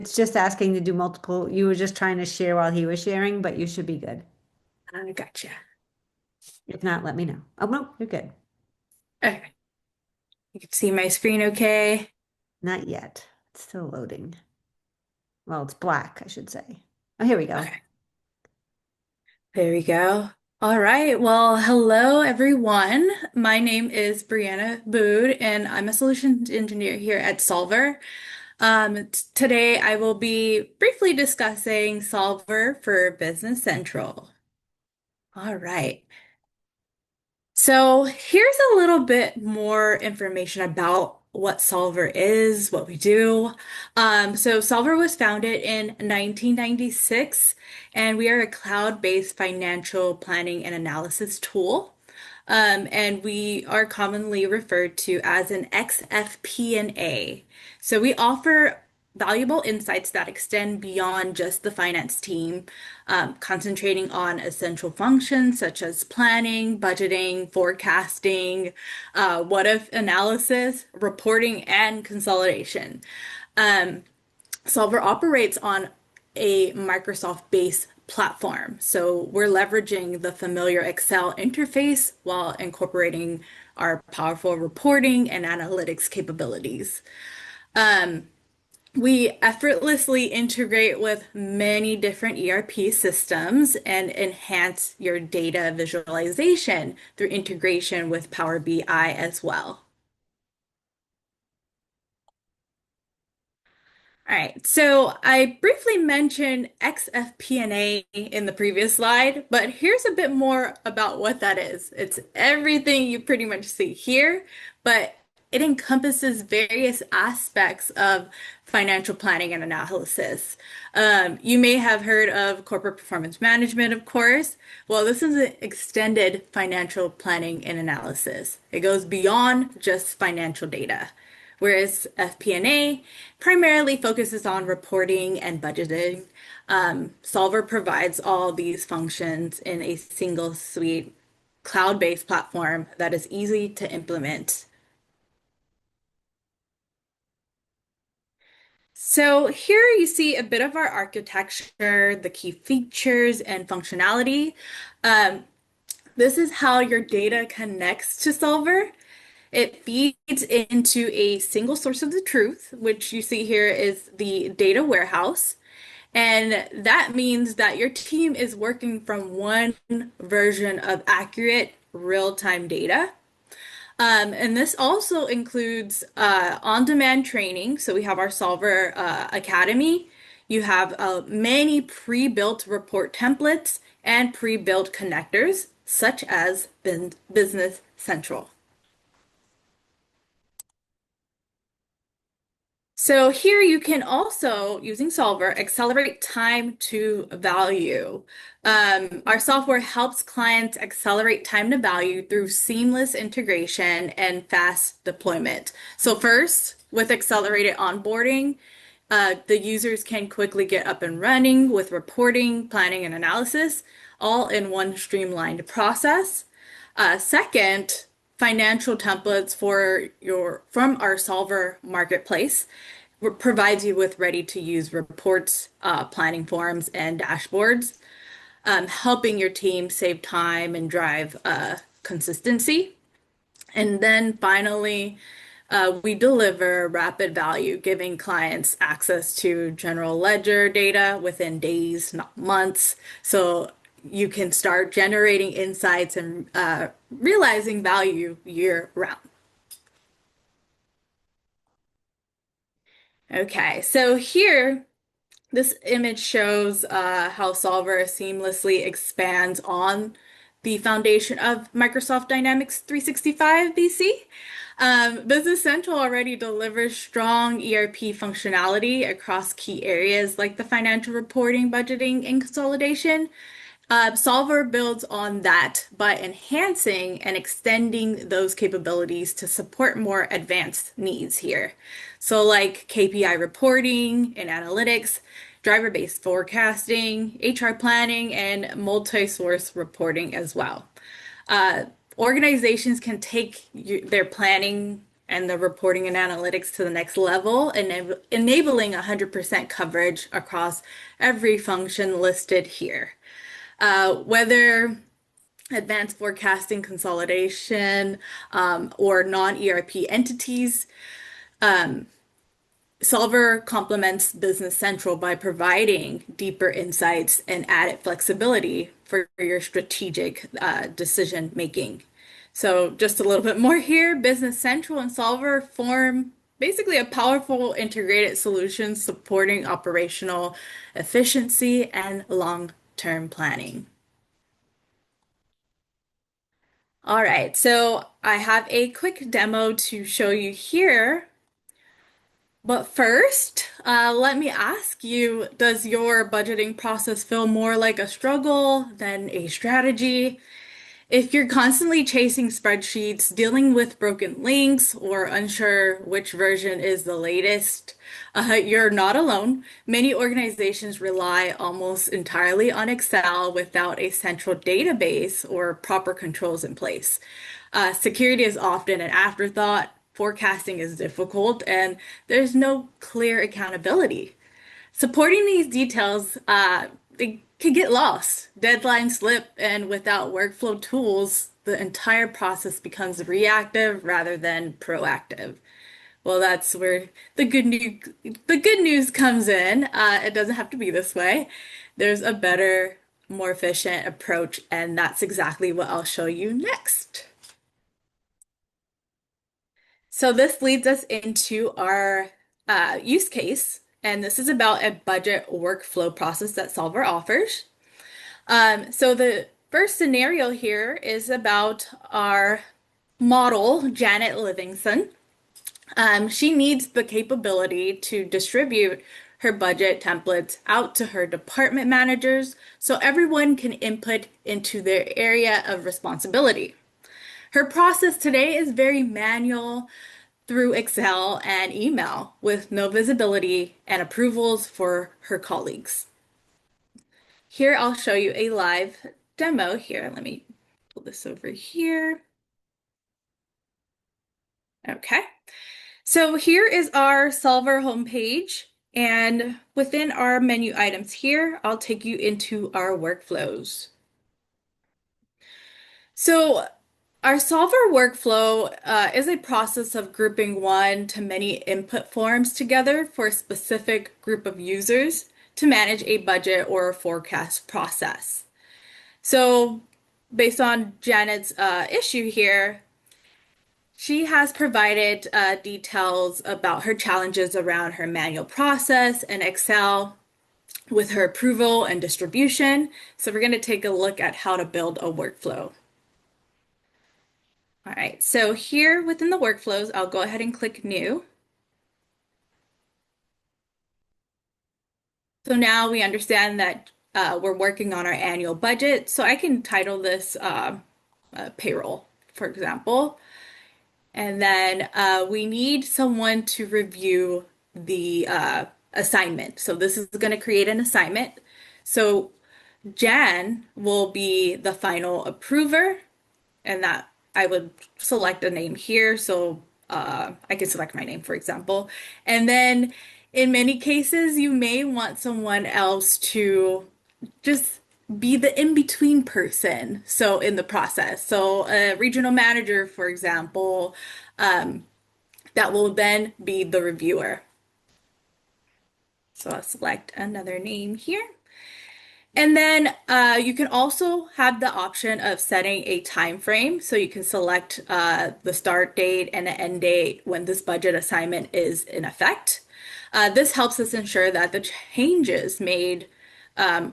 It's just asking to do multiple. You were just trying to share while he was sharing, but you should be good. Gotcha. If not, let me know. Oh, no, you're good. Okay. You can see my screen okay? Not yet. It's still loading. Well, it's black, I should say. Oh, here we go. Okay. There we go. All right. Well, hello, everyone. My name is Brianna Bood, and I'm a solutions engineer here at Solver. Today, I will be briefly discussing Solver for Business Central. All right. So here's a little bit more information about what Solver is, what we do. So Solver was founded in 1996, and we are a cloud-based financial planning and analysis tool. And we are commonly referred to as an xFP&A. So we offer valuable insights that extend beyond just the finance team, concentrating on essential functions such as planning, budgeting, forecasting, what if analysis, reporting, and consolidation. Um, Solver operates on a Microsoft-based platform. So we're leveraging the familiar Excel interface while incorporating our powerful reporting and analytics capabilities. We effortlessly integrate with many different ERP systems and enhance your data visualization through integration with Power BI as well. All right, so I briefly mentioned xFP&A in the previous slide, but here's a bit more about what that is. It's everything you pretty much see here, but it encompasses various aspects of financial planning and analysis. You may have heard of corporate performance management, of course. Well, this is an extended financial planning and analysis. It goes beyond just financial data, whereas FP&A primarily focuses on reporting and budgeting. Solver provides all these functions in a single suite cloud-based platform that is easy to implement. So here you see a bit of our architecture, the key features and functionality. Um, this is how your data connects to Solver. It feeds into a single source of the truth, which you see here is the data warehouse. And that means that your team is working from one version of accurate real-time data. And this also includes on-demand training. So we have our Solver Academy. You have many pre-built report templates and pre-built connectors, such as Business Central. So here you can also, using Solver, accelerate time to value. Our software helps clients accelerate time to value through seamless integration and fast deployment. So first, with accelerated onboarding, the users can quickly get up and running with reporting, planning, and analysis, all in one streamlined process. Second, financial templates for your from our Solver marketplace provides you with ready to use reports, planning forms, and dashboards, helping your team save time and drive consistency. And then finally, we deliver rapid value, giving clients access to general ledger data within days, not months. So you can start generating insights and realizing value year round. Okay, so here, this image shows how Solver seamlessly expands on the foundation of Microsoft Dynamics 365 BC. Business Central already delivers strong ERP functionality across key areas like the financial reporting, budgeting, and consolidation. Solver builds on that by enhancing and extending those capabilities to support more advanced needs here. So, like KPI reporting and analytics, driver-based forecasting, HR planning, and multi-source reporting as well. Uh, Organizations can take their planning and the reporting and analytics to the next level, and enabling 100% coverage across every function listed here. Whether advanced forecasting consolidation or non-ERP entities, Solver complements Business Central by providing deeper insights and added flexibility for your strategic decision making. So, just a little bit more here. Business Central and Solver form basically a powerful integrated solution supporting operational efficiency and long-term planning. All right, so I have a quick demo to show you here. But first, let me ask you, does your budgeting process feel more like a struggle than a strategy? If you're constantly chasing spreadsheets, dealing with broken links, or unsure which version is the latest, you're not alone. Many organizations rely almost entirely on Excel without a central database or proper controls in place. Security is often an afterthought, forecasting is difficult, and there's no clear accountability. Supporting these details, they can get lost, deadlines slip, and without workflow tools, the entire process becomes reactive rather than proactive. Well, that's where the good news comes in. It doesn't have to be this way. There's a better, more efficient approach, and that's exactly what I'll show you next. So this leads us into our use case, and this is about a budget workflow process that Solver offers. So the first scenario here is about our model, Janet Livingston. She needs the capability to distribute her budget templates out to her department managers so everyone can input into their area of responsibility. Her process today is very manual through Excel and email with no visibility and approvals for her colleagues. Here, I'll show you a live demo here. Let me pull this over here. Okay. So here is our Solver homepage. And within our menu items here, I'll take you into our workflows. So our Solver workflow is a process of grouping one to many input forms together for a specific group of users to manage a budget or forecast process. So based on Janet's issue here, she has provided details about her challenges around her manual process and Excel with her approval and distribution. So we're going to take a look at how to build a workflow. All right, so here within the workflows, I'll go ahead and click New. So now we understand that we're working on our annual budget. So I can title this payroll, for example. And then we need someone to review the assignment. So this is going to create an assignment. So Jan will be the final approver, and that I would select a name here. So I can select my name, for example. And then in many cases, you may want someone else to just be the in-between person. So in the process, so a regional manager, for example, that will then be the reviewer. So I'll select another name here. And then you can also have the option of setting a time frame. So you can select the start date and the end date when this budget assignment is in effect. This helps us ensure that the changes made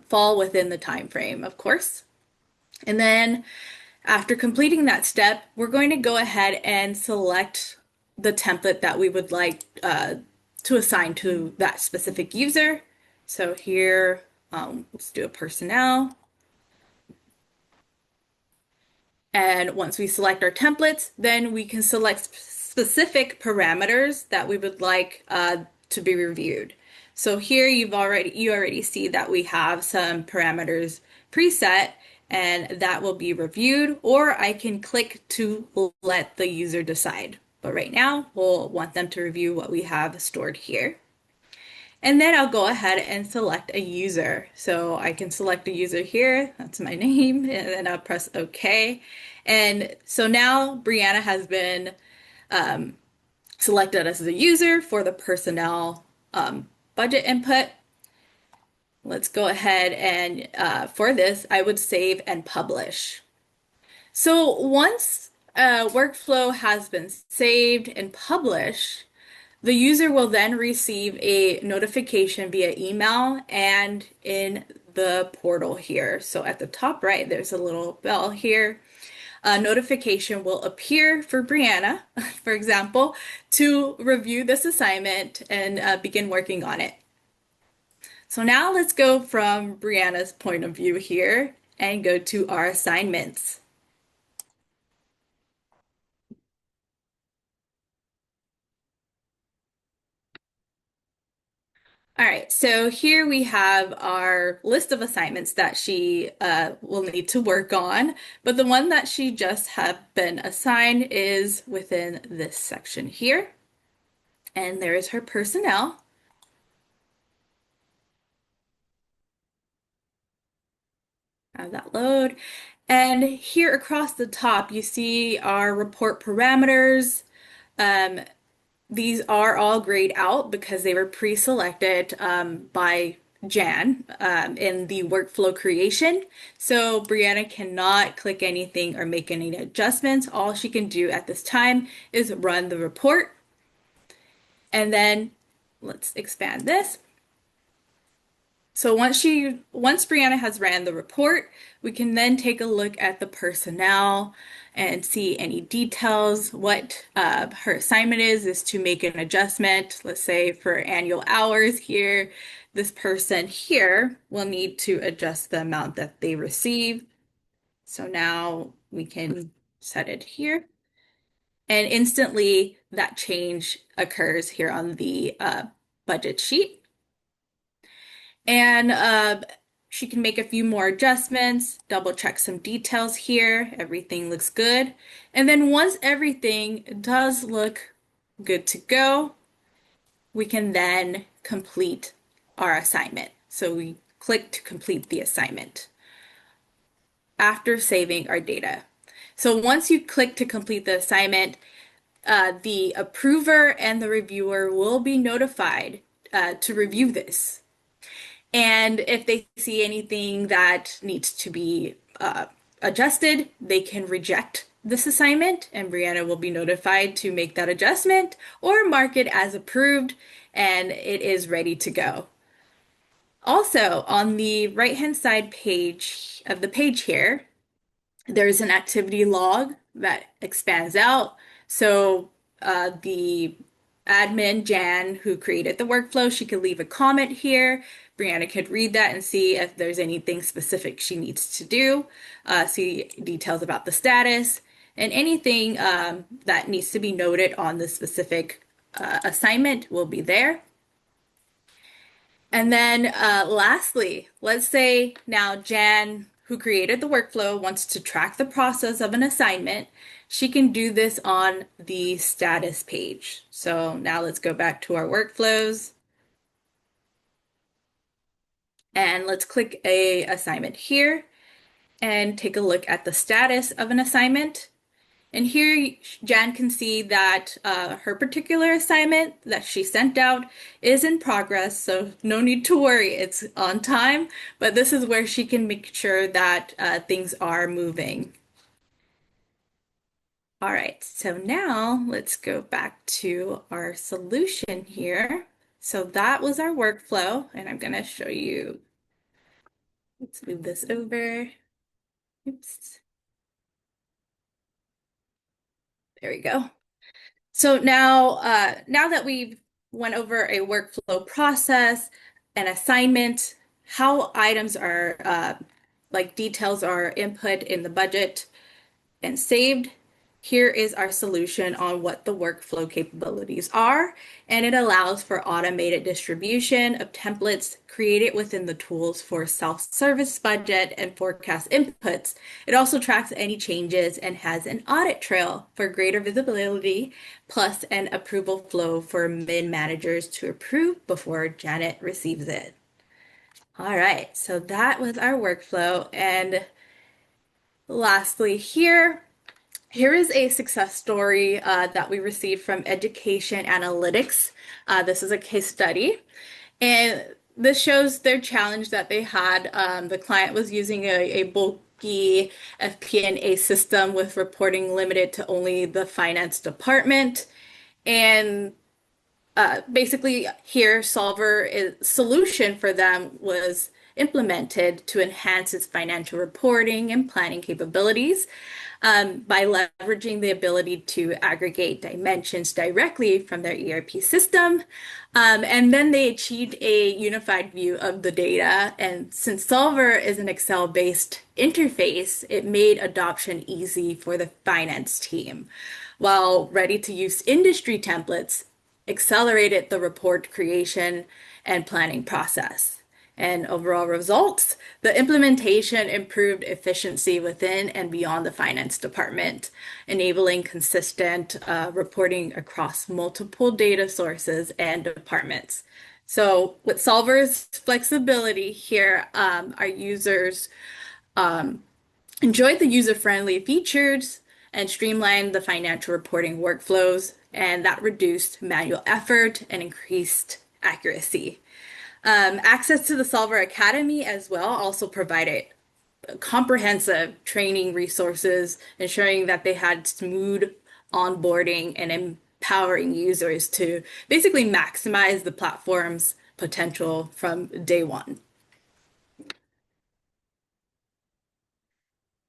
fall within the time frame, of course. And then after completing that step, we're going to go ahead and select the template that we would like to assign to that specific user. So here, let's do a personnel. And once we select our templates, then we can select specific parameters that we would like to be reviewed. So here you already see that we have some parameters preset, and that will be reviewed, or I can click to let the user decide. But right now, we'll want them to review what we have stored here. And then I'll go ahead and select a user. So I can select a user here, that's my name, and then I'll press OK. And so now Brianna has been selected as the user for the personnel budget input. Let's go ahead and for this, I would save and publish. So once a workflow has been saved and published, the user will then receive a notification via email and in the portal here. So at the top right, there's a little bell here. A notification will appear for Brianna, for example, to review this assignment and begin working on it. So now let's go from Brianna's point of view here and go to our assignments. All right, so here we have our list of assignments that she will need to work on, but the one that she just have been assigned is within this section here. And there is her personnel. Have that load. And here across the top, you see our report parameters. Um, These are all grayed out because they were pre-selected by Jan in the workflow creation. So Brianna cannot click anything or make any adjustments. All she can do at this time is run the report. And then let's expand this. So once Brianna has ran the report, we can then take a look at the personnel and see any details. What her assignment is to make an adjustment. Let's say for annual hours here, this person here will need to adjust the amount that they receive. So now we can set it here. And instantly that change occurs here on the budget sheet. And she can make a few more adjustments, double check some details here. Everything looks good. And then once everything does look good to go, we can then complete our assignment. So we click to complete the assignment after saving our data. So once you click to complete the assignment, the approver and the reviewer will be notified to review this. And if they see anything that needs to be adjusted, they can reject this assignment, and Brianna will be notified to make that adjustment or mark it as approved, and it is ready to go. Also, on the right-hand side page of the page here, there's an activity log that expands out. So the admin, Jan, who created the workflow, she could leave a comment here. Brianna could read that and see if there's anything specific she needs to do, see details about the status, and anything that needs to be noted on the specific assignment will be there. And then lastly, let's say now Jan, who created the workflow, wants to track the process of an assignment. She can do this on the status page. So now let's go back to our workflows. And let's click a assignment here and take a look at the status of an assignment. And here Jan can see that her particular assignment that she sent out is in progress, so no need to worry, it's on time, but this is where she can make sure that things are moving. All right, so now let's go back to our solution here. So that was our workflow, and I'm gonna show you, let's move this over. Oops, there we go. So now that we've went over a workflow process, an assignment, how items are like details are input in the budget and saved. Here is our solution on what the workflow capabilities are, and it allows for automated distribution of templates created within the tools for self-service budget and forecast inputs. It also tracks any changes and has an audit trail for greater visibility, plus an approval flow for mid-managers to approve before Janet receives it. All right, so that was our workflow. And lastly, here is a success story that we received from Education Analytics. This is a case study, and this shows their challenge that they had. The client was using a bulky FP&A system with reporting limited to only the finance department. And basically here Solver is solution for them was implemented to enhance its financial reporting and planning capabilities by leveraging the ability to aggregate dimensions directly from their ERP system. And then they achieved a unified view of the data. And since Solver is an Excel-based interface, it made adoption easy for the finance team. While ready-to-use industry templates accelerated the report creation and planning process. And overall results, the implementation improved efficiency within and beyond the finance department, enabling consistent reporting across multiple data sources and departments. So with Solver's flexibility here, our users enjoyed the user-friendly features and streamlined the financial reporting workflows, and that reduced manual effort and increased accuracy. Access to the Solver Academy as well also provided comprehensive training resources, ensuring that they had smooth onboarding and empowering users to basically maximize the platform's potential from day one.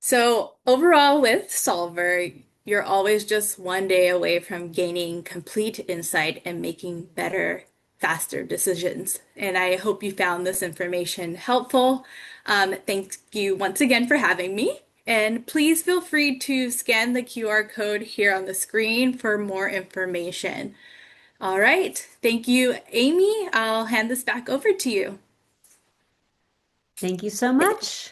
So overall with Solver, you're always just one day away from gaining complete insight and making better, faster decisions. And I hope you found this information helpful. Thank you once again for having me. And please feel free to scan the QR code here on the screen for more information. All right. Thank you, Amy. I'll hand this back over to you. Thank you so much.